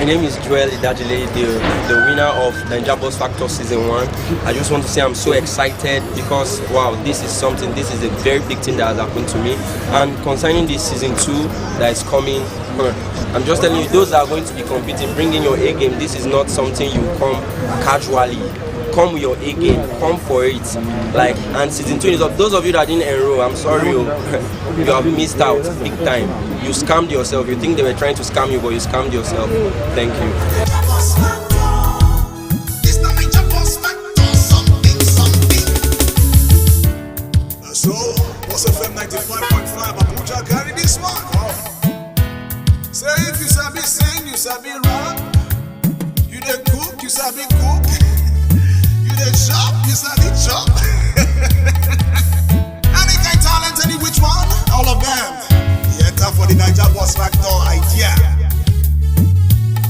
name is Joel Idajile, the winner of Naija Boss Factor Season 1. I just want to say I'm so excited because, wow, this is a very big thing that has happened to me. And concerning this Season 2 that is coming, I'm just telling you, those that are going to be competing, bring in your A game. This is not something you come casually. Come with your A game, come for it. And Season 2 is up. Those of you that didn't enroll, I'm sorry, you have missed out big time. You scammed yourself. You think they were trying to scam you, but you scammed yourself. Thank you. So, what's FM 95.5 Abuja carry this one? Say if you sabi sing, you sabi rap. You dey cook, you sabi cook. You dey shop, you sabi chop. Any kind talent, any which one? All of them. You enter for the Naija Boss Factor idea.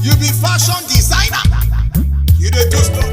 You be fashion designer. You dey do stuff.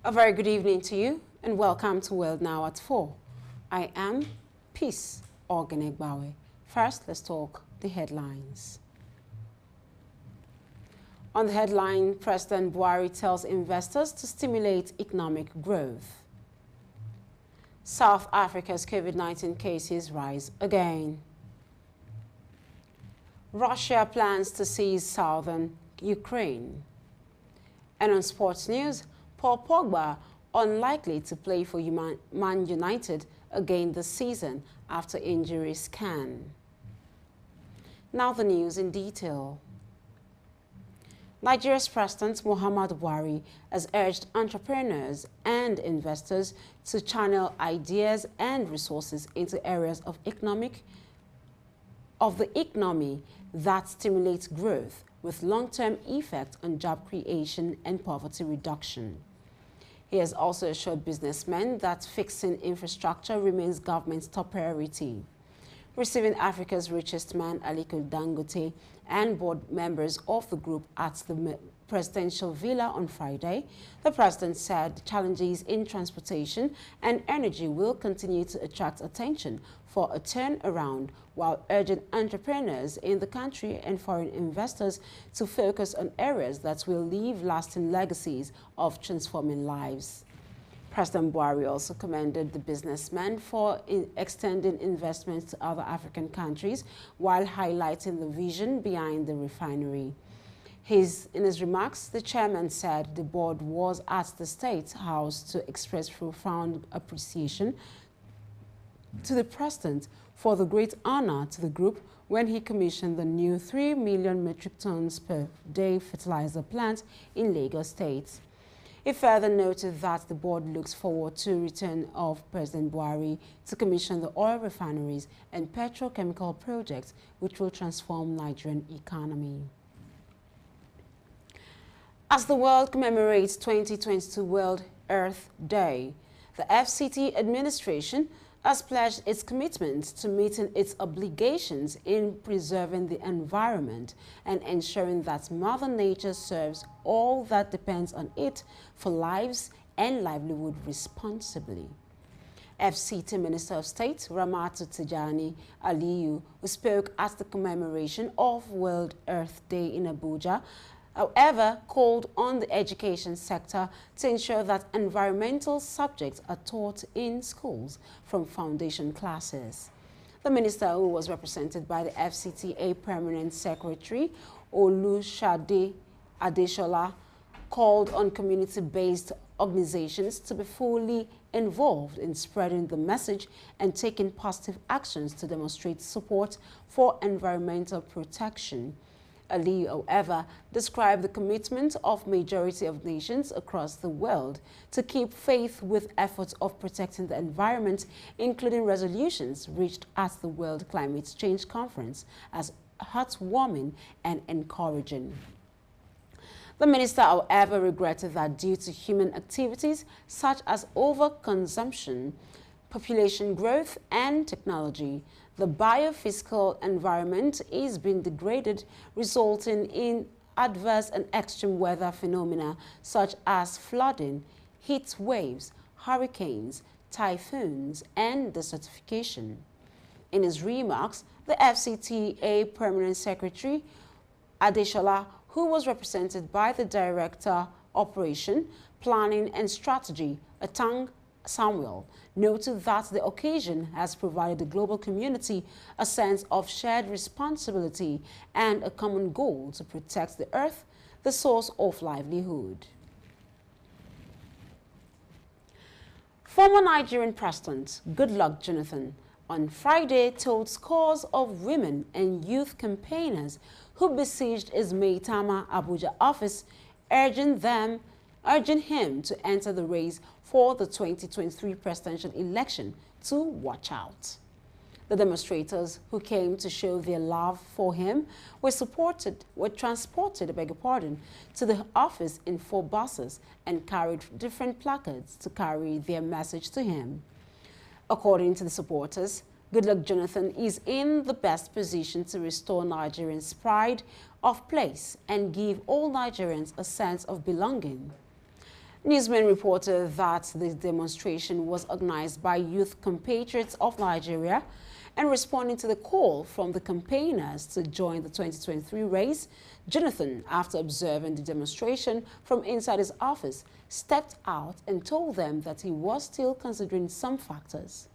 A very good evening to you and welcome to World Now at 4. I am Peace Ogenegbawe. First, let's talk the headlines. On the headline, President Buhari tells investors to stimulate economic growth. South Africa's COVID-19 cases rise again. Russia plans to seize southern Ukraine. And on sports news, Paul Pogba unlikely to play for Man United again this season after injury scan. Now the news in detail. Nigeria's President Muhammadu Buhari has urged entrepreneurs and investors to channel ideas and resources into areas of the economy that stimulates growth with long-term effect on job creation and poverty reduction. He has also assured businessmen that fixing infrastructure remains government's top priority. Receiving Africa's richest man, Aliko Dangote, and board members of the group at the presidential villa on Friday, the president said challenges in transportation and energy will continue to attract attention for a turnaround, while urging entrepreneurs in the country and foreign investors to focus on areas that will leave lasting legacies of transforming lives. President Buhari also commended the businessmen for extending investments to other African countries while highlighting the vision behind the refinery. In his remarks, the chairman said the board was at the State House to express profound appreciation to the president for the great honor to the group when he commissioned the new 3 million metric tons per day fertilizer plant in Lagos State. He further noted that the board looks forward to the return of President Buhari to commission the oil refineries and petrochemical projects which will transform Nigerian economy. As the world commemorates 2022 World Earth Day, the FCT administration has pledged its commitment to meeting its obligations in preserving the environment and ensuring that Mother Nature serves all that depends on it for lives and livelihood responsibly. FCT Minister of State Ramatu Tijani Aliyu, who spoke at the commemoration of World Earth Day in Abuja, however, called on the education sector to ensure that environmental subjects are taught in schools from foundation classes. The minister, who was represented by the FCTA Permanent Secretary Olushade Adeshola, called on community-based organizations to be fully involved in spreading the message and taking positive actions to demonstrate support for environmental protection. Ali, however, described the commitment of majority of nations across the world to keep faith with efforts of protecting the environment, including resolutions reached at the World Climate Change Conference, as heartwarming and encouraging. The minister, however, regretted that due to human activities such as overconsumption, population growth and technology, the biophysical environment is being degraded, resulting in adverse and extreme weather phenomena such as flooding, heat waves, hurricanes, typhoons, and desertification. In his remarks, the FCTA Permanent Secretary, Adeshola, who was represented by the Director, Operation, Planning and Strategy, Atang Samuel, noted that the occasion has provided the global community a sense of shared responsibility and a common goal to protect the earth, the source of livelihood. Former Nigerian President Goodluck Jonathan on Friday told scores of women and youth campaigners who besieged his Maitama Abuja office, urging him to enter the race for the 2023 presidential election to watch out. The demonstrators who came to show their love for him were transported to the office in 4 buses and carried different placards to carry their message to him. According to the supporters, Goodluck Jonathan is in the best position to restore Nigerians' pride of place and give all Nigerians a sense of belonging. Newsmen reported that the demonstration was organized by youth compatriots of Nigeria, and responding to the call from the campaigners to join the 2023 race, Jonathan, after observing the demonstration from inside his office, stepped out and told them that he was still considering some factors.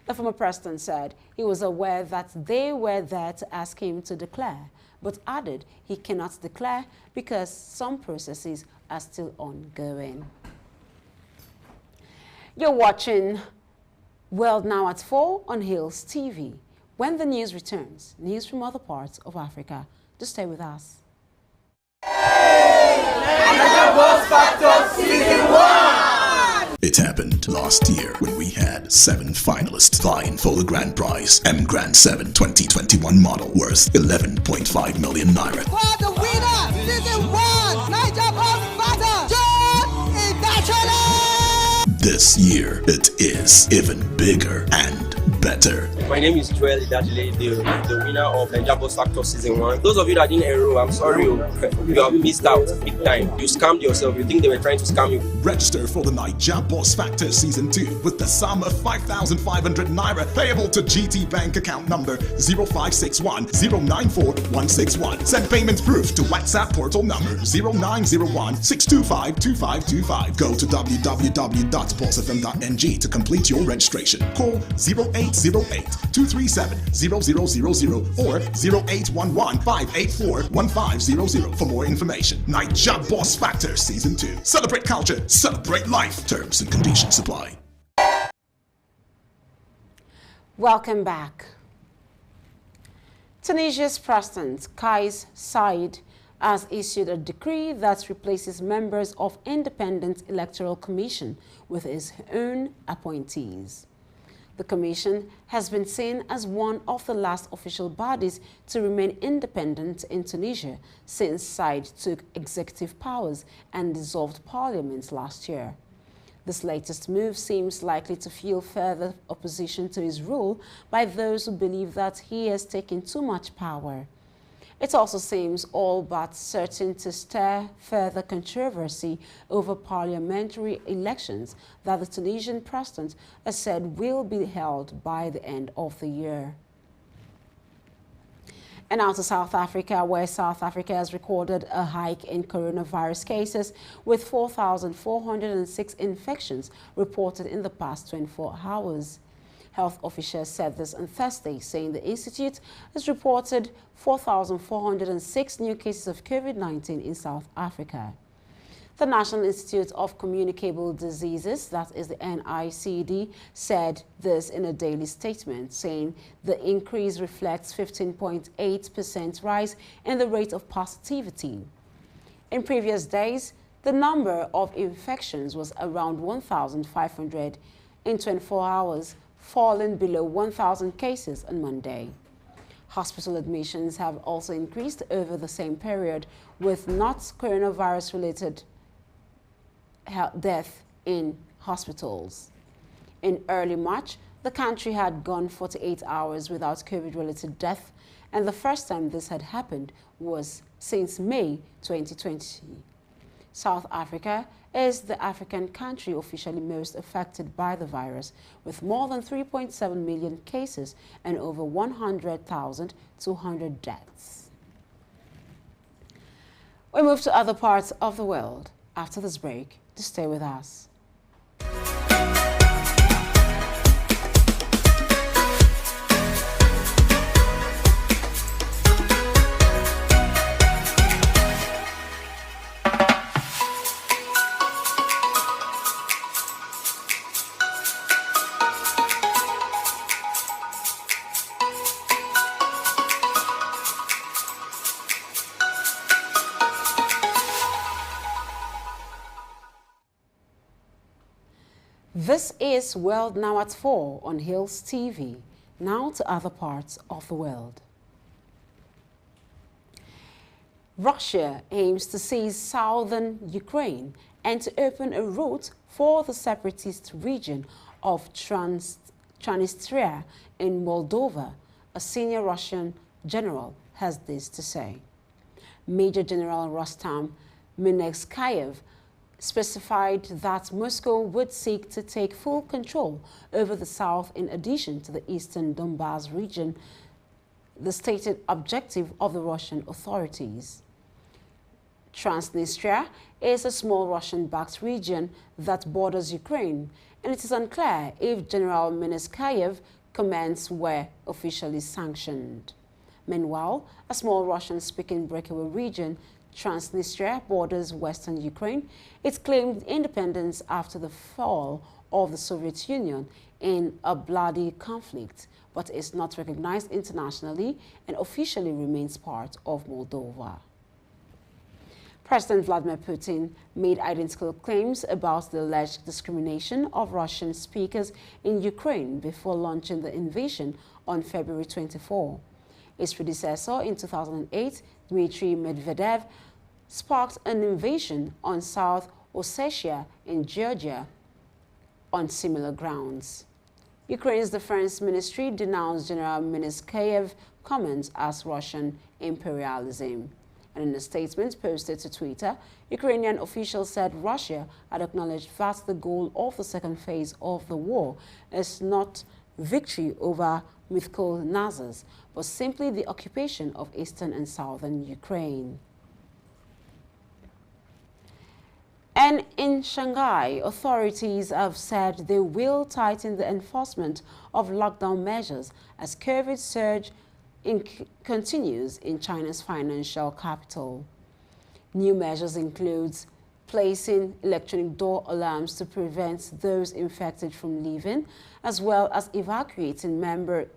The former president said he was aware that they were there to ask him to declare, but added he cannot declare because some processes are still ongoing. You're watching World Now at 4 on Hills TV. When the news returns, news from other parts of Africa. Just stay with us. It happened last year when we had 7 finalists vying for the grand prize, M Grand 7 2021 model worth 11.5 million naira. For the winner, season 1, Niger Boss Factor, John Idachole! This year, it is even bigger and better. My name is Joel Idachole, the winner of Niger Boss Factor Season 1. Those of you that didn't enroll, I'm sorry, you have missed out big time. You scammed yourself. You think they were trying to scam you. Register for the Niger Boss Factor Season 2 with the sum of 5,500 naira payable to GT Bank account number 0561 094 161. Send payment proof to WhatsApp portal number 0901 625 2525. Go to www.bossfm.ng to complete your registration. Call 0808 237 0000 or 0811 584 1500 for more information. Niger Boss Factor Season 2. Celebrate culture, celebrate life. Terms and conditions apply. Welcome back. Tunisia's President Kais Saied has issued a decree that replaces members of Independent Electoral Commission with his own appointees. The commission has been seen as one of the last official bodies to remain independent in Tunisia since Saied took executive powers and dissolved parliament last year. This latest move seems likely to fuel further opposition to his rule by those who believe that he has taken too much power. It also seems all but certain to stir further controversy over parliamentary elections that the Tunisian president has said will be held by the end of the year. And now to South Africa, where South Africa has recorded a hike in coronavirus cases with 4,406 infections reported in the past 24 hours. Health officials said this on Thursday, saying the institute has reported 4,406 new cases of COVID-19 in South Africa. The National Institute of Communicable Diseases, that is the NICD, said this in a daily statement, saying the increase reflects 15.8% rise in the rate of positivity. In previous days, the number of infections was around 1,500 in 24 hours, falling below 1,000 cases on Monday. Hospital admissions have also increased over the same period, with not coronavirus-related death in hospitals. In early March, the country had gone 48 hours without COVID-related death, and the first time this had happened was since May 2020. South Africa is the African country officially most affected by the virus, with more than 3.7 million cases and over 100,200 deaths. We move to other parts of the world after this break. To stay with us. This is World Now at 4 on Hills TV. Now to other parts of the world. Russia aims to seize southern Ukraine and to open a route for the separatist region of Transnistria in Moldova. A senior Russian general has this to say. Major General Rustam Minetskayev specified that Moscow would seek to take full control over the south in addition to the eastern Donbas region, the stated objective of the Russian authorities. Transnistria is a small Russian-backed region that borders Ukraine, and it is unclear if General Minetskayev commands were officially sanctioned. Meanwhile, a small Russian-speaking breakaway region, Transnistria, borders western Ukraine. It claimed independence after the fall of the Soviet Union in a bloody conflict, but is not recognized internationally and officially remains part of Moldova. President Vladimir Putin made identical claims about the alleged discrimination of Russian speakers in Ukraine before launching the invasion on February 24. His predecessor in 2008, Dmitry Medvedev, sparked an invasion on South Ossetia in Georgia on similar grounds. Ukraine's defense ministry denounced General Minetskayev's comments as Russian imperialism. And in a statement posted to Twitter, Ukrainian officials said Russia had acknowledged that the goal of the second phase of the war is not victory over mythical Nazis, but simply the occupation of eastern and southern Ukraine. And in Shanghai, authorities have said they will tighten the enforcement of lockdown measures as COVID surge continues in China's financial capital. New measures include placing electronic door alarms to prevent those infected from leaving, as well as evacuating members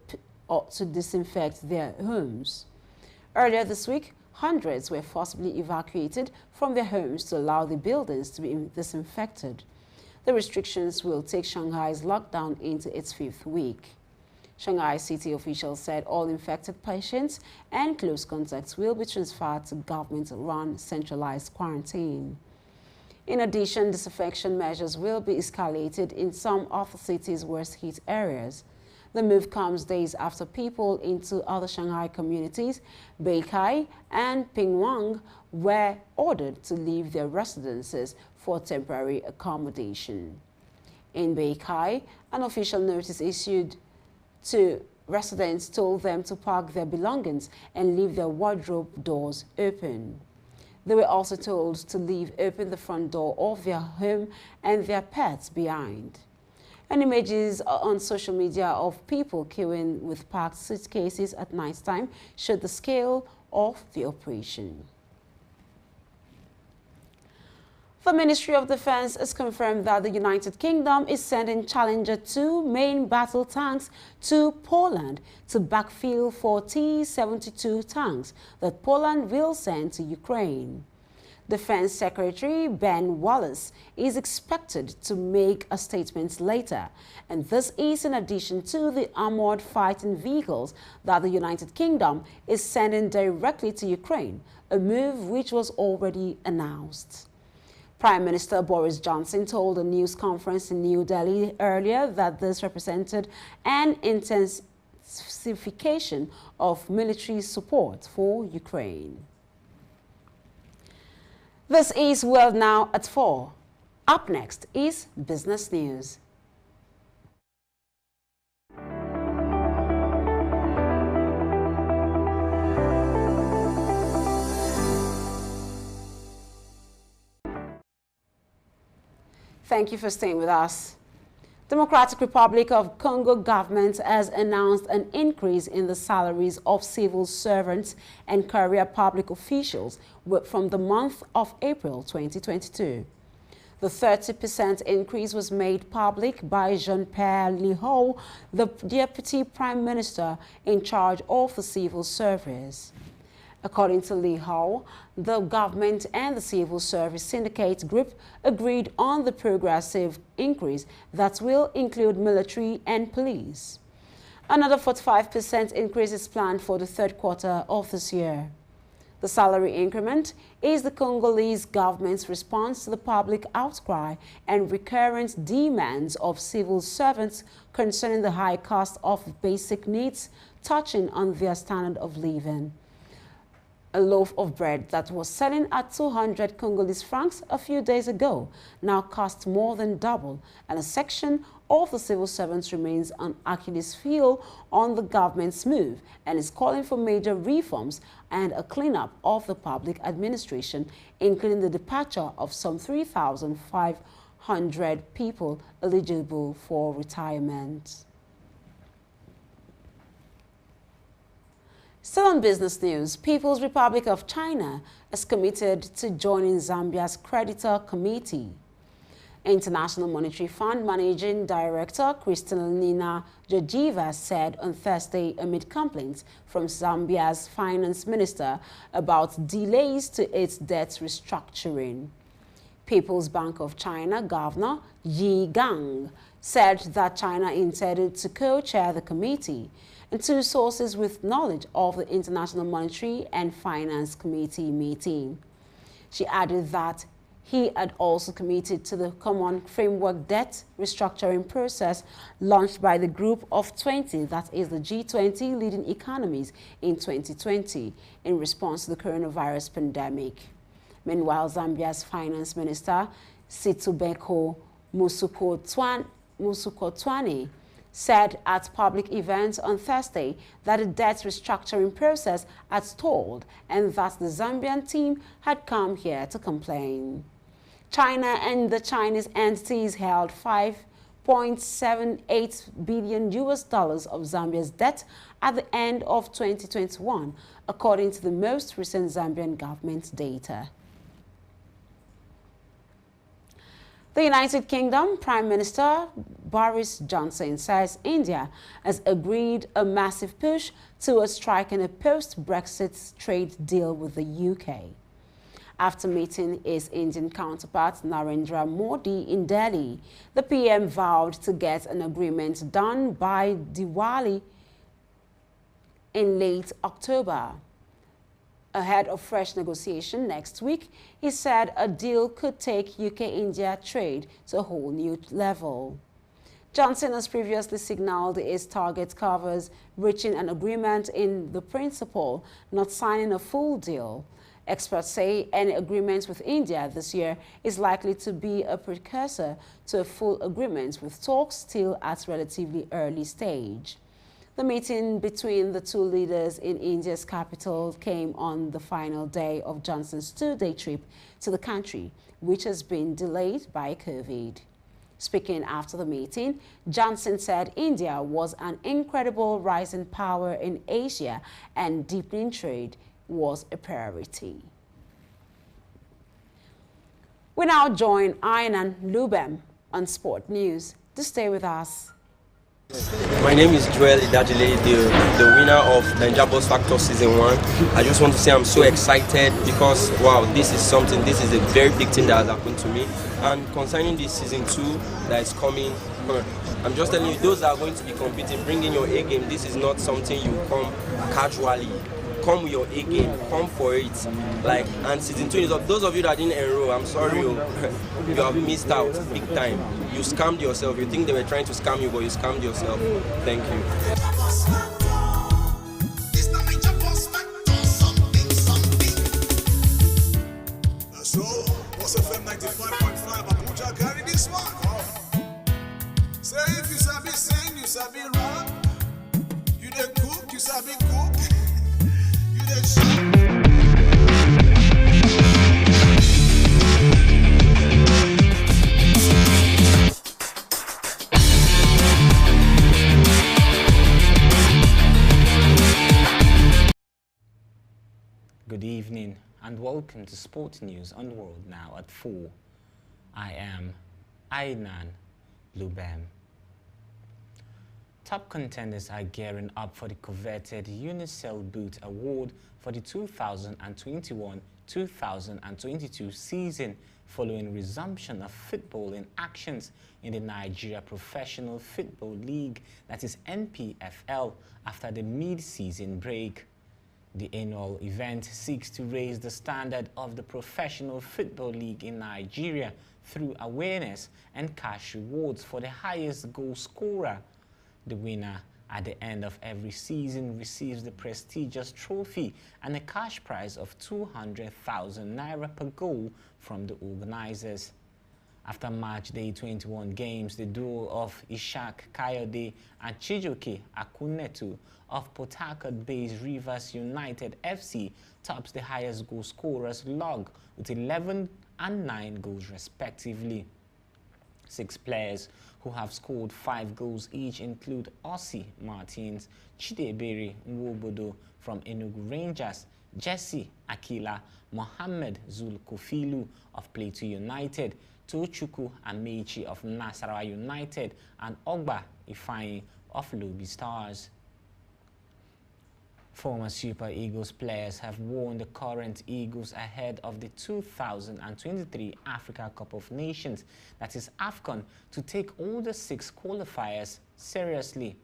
to disinfect their homes. Earlier this week, hundreds were forcibly evacuated from their homes to allow the buildings to be disinfected. The restrictions will take Shanghai's lockdown into its 5th week. Shanghai city officials said all infected patients and close contacts will be transferred to government-run centralized quarantine. In addition, disinfection measures will be escalated in some of the city's worst hit areas. The move comes days after people into other Shanghai communities, Beikai and Pingwang, were ordered to leave their residences for temporary accommodation. In Beikai, an official notice issued to residents told them to park their belongings and leave their wardrobe doors open. They were also told to leave open the front door of their home and their pets behind. And images on social media of people queuing with packed suitcases at nighttime showed the scale of the operation. The Ministry of Defense has confirmed that the United Kingdom is sending Challenger 2 main battle tanks to Poland to backfill for T-72 tanks that Poland will send to Ukraine. Defense Secretary Ben Wallace is expected to make a statement later, and this is in addition to the armored fighting vehicles that the United Kingdom is sending directly to Ukraine, a move which was already announced. Prime Minister Boris Johnson told a news conference in New Delhi earlier that this represented an intensification of military support for Ukraine. This is World Now at 4. Up next is Business News. Thank you for staying with us. Democratic Republic of Congo government has announced an increase in the salaries of civil servants and career public officials from the month of April 2022. The 30% increase was made public by Jean-Pierre Liho, the Deputy Prime Minister in charge of the civil service. According to Liho, the government and the Civil Service Syndicate Group agreed on the progressive increase that will include military and police. Another 45% increase is planned for the third quarter of this year. The salary increment is the Congolese government's response to the public outcry and recurrent demands of civil servants concerning the high cost of basic needs touching on their standard of living. A loaf of bread that was selling at 200 Congolese francs a few days ago now costs more than double, and a section of the civil servants remains on Achilles' heel on the government's move and is calling for major reforms and a cleanup of the public administration, including the departure of some 3,500 people eligible for retirement. Still on business news, People's Republic of China is committed to joining Zambia's creditor committee. International Monetary Fund Managing Director Kristalina Georgieva said on Thursday amid complaints from Zambia's finance minister about delays to its debt restructuring. People's Bank of China Governor Yi Gang said that China intended to co-chair the committee, and two sources with knowledge of the International Monetary and Finance Committee meeting. She added that he had also committed to the Common Framework Debt Restructuring process launched by the Group of 20, that is the G20 leading economies, in 2020 in response to the coronavirus pandemic. Meanwhile, Zambia's Finance Minister Situbeko Musukotwane said at public events on Thursday that the debt restructuring process had stalled and that the Zambian team had come here to complain. China and the Chinese entities held $5.78 billion of Zambia's debt at the end of 2021, according to the most recent Zambian government data. The United Kingdom Prime Minister Boris Johnson says India has agreed a massive push towards striking a post-Brexit trade deal with the UK. After meeting his Indian counterpart Narendra Modi in Delhi, the PM vowed to get an agreement done by Diwali in late October. Ahead of fresh negotiation next week, he said a deal could take UK-India trade to a whole new level. Johnson has previously signaled his target covers reaching an agreement in the principle, not signing a full deal. Experts say any agreement with India this year is likely to be a precursor to a full agreement, with talks still at relatively early stage. The meeting between the two leaders in India's capital came on the final day of Johnson's two-day trip to the country, which has been delayed by COVID. Speaking after the meeting, Johnson said India was an incredible rising power in Asia and deepening trade was a priority. We now join Aynan Lubem on Sport News. To stay with us. My name is Joel Idajile, the winner of Naija Boss Factor Season 1. I just want to say I'm so excited because, wow, this is a very big thing that has happened to me. And concerning this Season 2 that is coming, I'm just telling you, those that are going to be competing, bring in your A game. This is not something you come casually. Come with your A game, come for it. Like, and Season 2 is up. Those of you that didn't enroll, I'm sorry, you have missed out big time. You scammed yourself. You think they were trying to scam you, but you scammed yourself. Thank you. So, what's FM 95.5 Abuja carry this one? Say if you sabi sing, you sabi rap. You dey cook, you sabi cook. You dey shop. Good evening and welcome to Sport News on World Now at 4. I am Ainan Lubem. Top contenders are gearing up for the coveted Unicel Boot Award for the 2021-2022 season following resumption of footballing actions in the Nigeria Professional Football League, that is NPFL, after the mid-season break. The annual event seeks to raise the standard of the Professional Football League in Nigeria through awareness and cash rewards for the highest goal scorer. The winner at the end of every season receives the prestigious trophy and a cash prize of 200,000 naira per goal from the organizers. After match day 21 games, the duo of Ishak Kayode and Chijoke Akunetu of Port Harcourt-based Rivers United FC tops the highest goal scorers log with 11 and 9 goals respectively. 6 players who have scored 5 goals each include Ossie Martins, Chidebere Nwobodo from Enugu Rangers, Jesse Akila, Mohammed Zulkofilu of Plateau United, Tochukwu Amechi of Nasarawa United, and Ogba Ifeanyi of Lobby Stars. Former Super Eagles players have warned the current Eagles ahead of the 2023 Africa Cup of Nations, that is AFCON, to take all the 6 qualifiers seriously.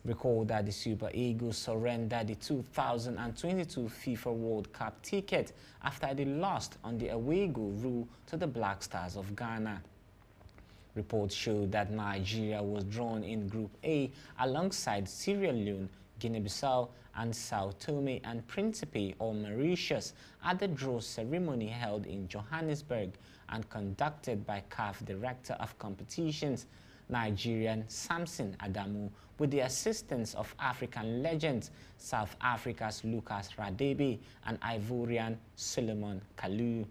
Recall that the Super Eagles surrendered the 2022 FIFA World Cup ticket after they lost on the away goal rule to the Black Stars of Ghana. Reports showed that Nigeria was drawn in Group A alongside Sierra Leone, Guinea-Bissau and Sao Tome and Principe or Mauritius at the draw ceremony held in Johannesburg and conducted by CAF Director of Competitions, Nigerian Samson Adamu, with the assistance of African legends South Africa's Lucas Radebe and Ivorian Solomon Kalou.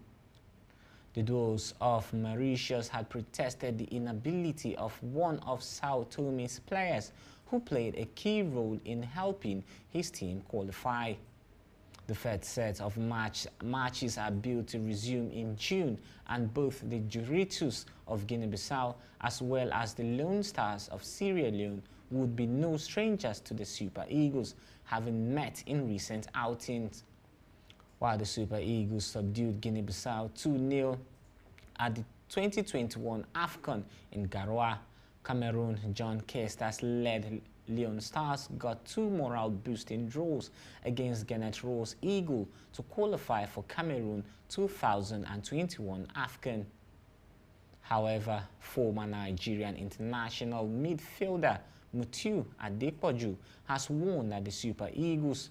The duos of Mauritius had protested the inability of one of Sao Tome's players who played a key role in helping his team qualify. The third set of matches are built to resume in June, and both the Juritus of Guinea-Bissau as well as the Lone Stars of Sierra Leone would be no strangers to the Super Eagles, having met in recent outings. While the Super Eagles subdued Guinea-Bissau 2-0 at the 2021 AFCON in Garoua, Cameroon John Kestas-led Leon Stars got 2 morale-boosting draws against Gannett Rose Eagle to qualify for Cameroon 2021 AFCON. However, former Nigerian international midfielder Mutiu Adepoju has warned that the Super Eagles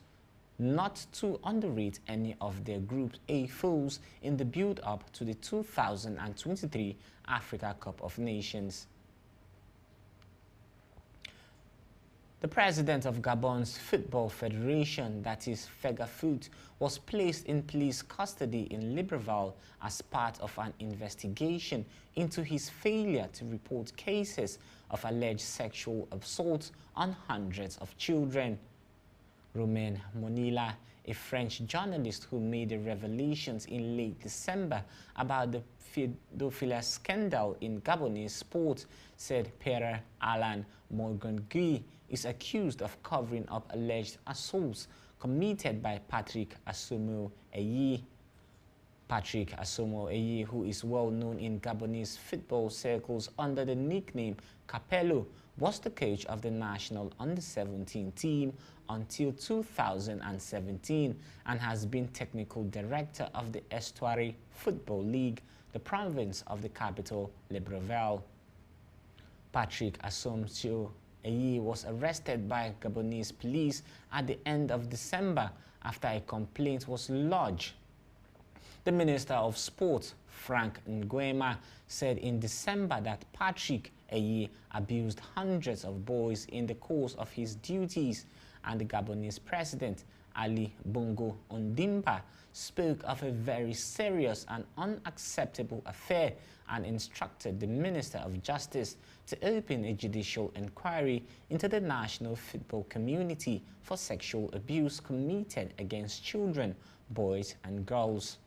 not to underrate any of their Group A foes in the build-up to the 2023 Africa Cup of Nations. The president of Gabon's Football Federation, that is FEGAFOOT, was placed in police custody in Libreville as part of an investigation into his failure to report cases of alleged sexual assault on hundreds of children. Romain Monila, a French journalist who made the revelations in late December about the pedophilia scandal in Gabonese sport, said Pierre-Alain Morgan-Gui is accused of covering up alleged assaults committed by Patrick Asamoah-Ayi. Patrick Asamoah-Ayi, who is well known in Gabonese football circles under the nickname Capello, was the coach of the national under-17 team until 2017 and has been technical director of the Estuary Football League, the province of the capital, Libreville. Patrick Asamoah-Ayi was arrested by Gabonese police at the end of December after a complaint was lodged. The Minister of Sport, Frank Nguema, said in December that Patrick Ayi abused hundreds of boys in the course of his duties, and the Gabonese President, Ali Bongo Ondimba, spoke of a very serious and unacceptable affair and instructed the Minister of Justice to open a judicial inquiry into the national football community for sexual abuse committed against children, boys and girls.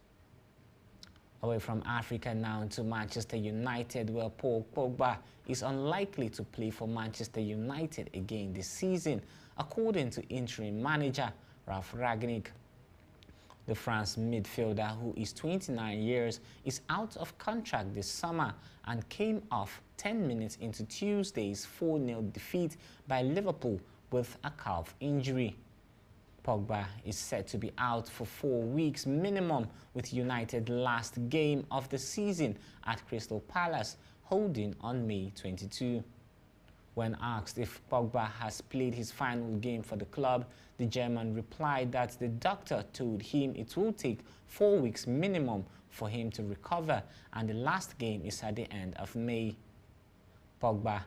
Away from Africa now to Manchester United, where Paul Pogba is unlikely to play for Manchester United again this season, according to interim manager Ralf Rangnick. The France midfielder, who is 29 years, is out of contract this summer and came off 10 minutes into Tuesday's 4-0 defeat by Liverpool with a calf injury. Pogba is set to be out for 4 weeks minimum, with United's last game of the season at Crystal Palace holding on May 22. When asked if Pogba has played his final game for the club, the German replied that the doctor told him it will take 4 weeks minimum for him to recover, and the last game is at the end of May. Pogba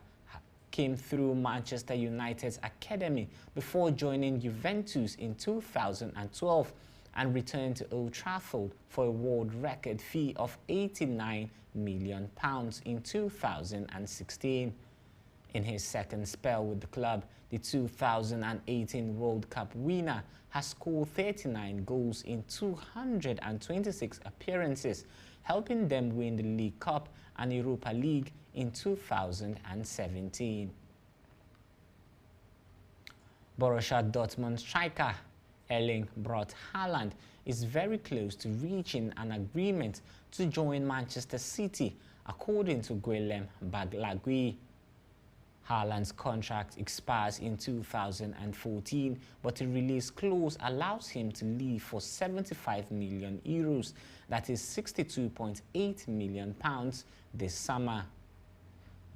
came through Manchester United's academy before joining Juventus in 2012 and returned to Old Trafford for a world record fee of £89 million in 2016. In his second spell with the club, the 2018 World Cup winner has scored 39 goals in 226 appearances, helping them win the League Cup and Europa League in 2017. Borussia Dortmund striker Erling Braut Haaland is very close to reaching an agreement to join Manchester City, according to Guillem Baglagui. Haaland's contract expires in 2014, but a release clause allows him to leave for €75 million, that is £62.8 million this summer.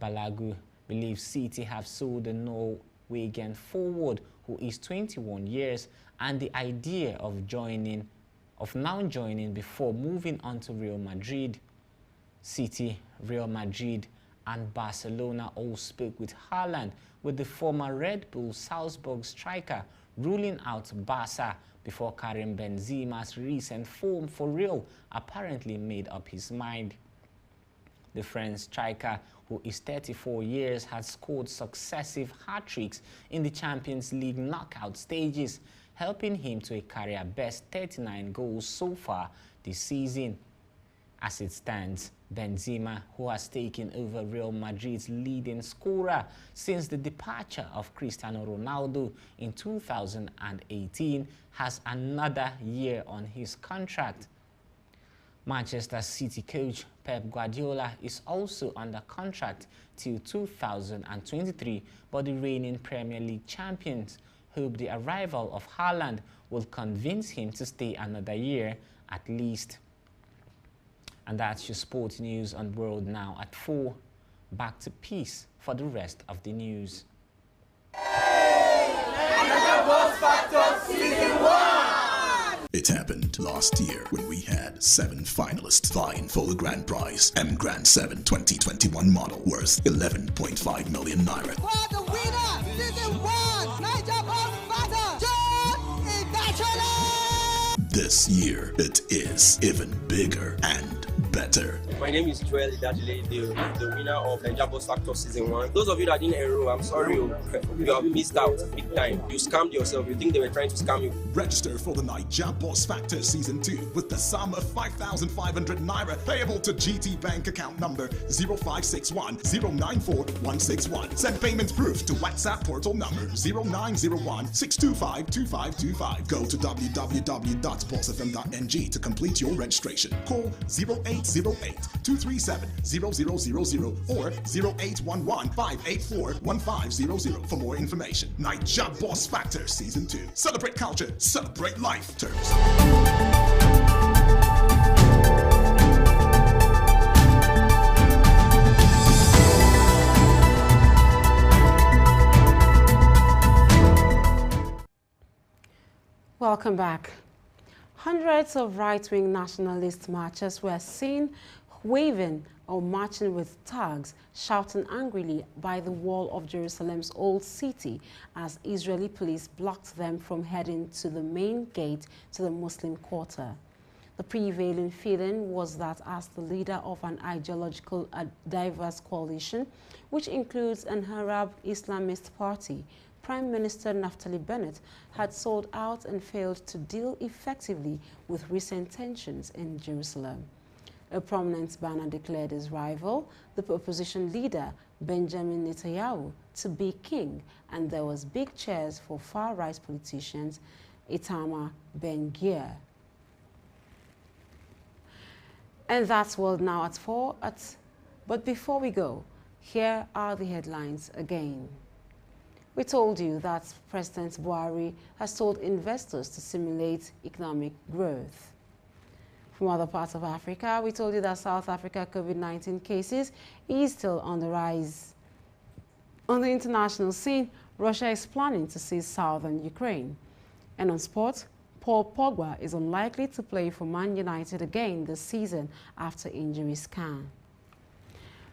Balagu believes City have sold the Norwegian forward, who is 21 years, and the idea of now joining before moving on to Real Madrid. City, Real Madrid and Barcelona all spoke with Haaland, with the former Red Bull Salzburg striker ruling out Barca before Karim Benzema's recent form for Real apparently made up his mind. The French striker, who is 34 years, has scored successive hat-tricks in the Champions League knockout stages, helping him to a career-best 39 goals so far this season. As it stands, Benzema, who has taken over Real Madrid's leading scorer since the departure of Cristiano Ronaldo in 2018, has another year on his contract. Manchester City coach Pep Guardiola is also under contract till 2023, but the reigning Premier League champions hope the arrival of Haaland will convince him to stay another year at least. And that's your sports news on World Now at 4. Back to Peace for the rest of the news. It happened last year when we had 7 finalists vying for the grand prize, M Grand 7 2021 model worth 11.5 million naira. For the winner, season 1, Niger Boss Fighter, John Ibachole! This year, it is even bigger and better. better. My name is Joel Idajile, the winner of Naija Boss Factor Season 1. Those of you that didn't enroll, I'm sorry, you have missed out big time. You scammed yourself. You think they were trying to scam you. Register for the Naija Boss Factor Season 2 with the sum of 5,500 Naira payable to GT Bank account number 0561 094 161. Send payment proof to WhatsApp portal number 0901 625 2525. Go to www.bossfm.ng to complete your registration. Call 0808 237 0000 or 0811 584 1500 for more information. Naija Boss Factor Season 2. Celebrate culture, celebrate life. Terms. Welcome back. Hundreds of right-wing nationalist marchers were seen waving or marching with tags, shouting angrily by the wall of Jerusalem's old city as Israeli police blocked them from heading to the main gate to the Muslim quarter. The prevailing feeling was that as the leader of an ideological diverse coalition, which includes an Arab Islamist party, Prime Minister Naftali Bennett had sold out and failed to deal effectively with recent tensions in Jerusalem. A prominent banner declared his rival, the opposition leader Benjamin Netanyahu, to be king, and there was big cheers for far-right politicians Itamar Ben-Gvir. And that's World Now at 4. But before we go, here are the headlines again. We told you that President Buhari has told investors to stimulate economic growth. From other parts of Africa, we told you that South Africa COVID-19 cases is still on the rise. On the international scene, Russia is planning to seize southern Ukraine. And on sport, Paul Pogba is unlikely to play for Man United again this season after injury scan.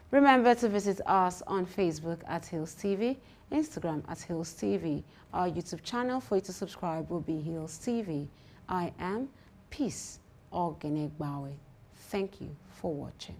Remember to visit us on Facebook at Hills TV, Instagram at Hills TV. Our YouTube channel for you to subscribe will be Hills TV. I am Peace Ogenegbawe. Thank you for watching.